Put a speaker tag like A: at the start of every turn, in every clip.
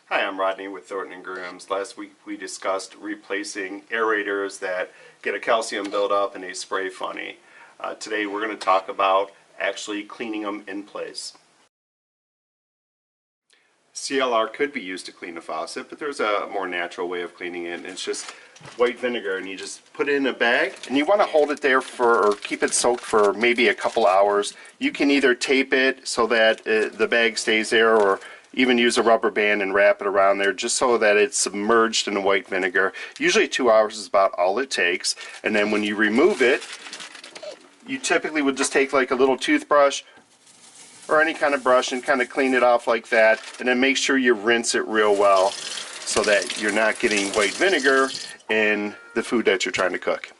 A: Hi, I'm Rodney with Thornton and Grooms. Last week we discussed replacing aerators that get a calcium buildup and they spray funny. Today we're going to talk about actually cleaning them in place. C.L.R. could be used to clean a faucet, but there's a more natural way of cleaning it, and it's just white vinegar, and you just put it in a bag, and you want to hold it there or keep it soaked for maybe a couple hours. You can either tape it so that the bag stays there, or even use a rubber band and wrap it around there just so that it's submerged in the white vinegar. Usually 2 hours is about all it takes, and then when you remove it, you typically would just take like a little toothbrush or any kind of brush and kind of clean it off like that, and then make sure you rinse it real well so that you're not getting white vinegar in the food that you're trying to cook.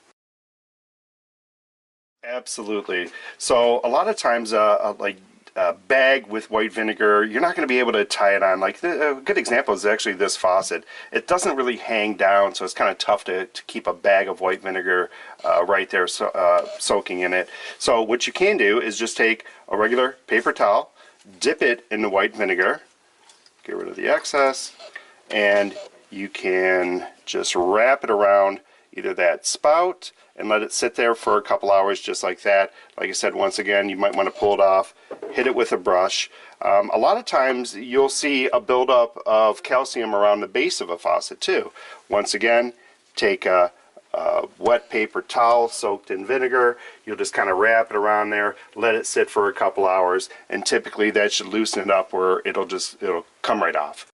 A: Absolutely. So a lot of times like a bag with white vinegar, you're not going to be able to tie it on. Like a good example is actually this faucet. It doesn't really hang down, so it's kind of tough to keep a bag of white vinegar right there soaking in it. So what you can do is just take a regular paper towel, dip it in the white vinegar, get rid of the excess, and you can just wrap it around either that spout and let it sit there for a couple hours just like that. Like I said, once again, you might want to pull it off, hit it with a brush. A lot of times you'll see a buildup of calcium around the base of a faucet too. Once again, take a wet paper towel soaked in vinegar. You'll just kind of wrap it around there, let it sit for a couple hours, and typically that should loosen it up where it'll come right off.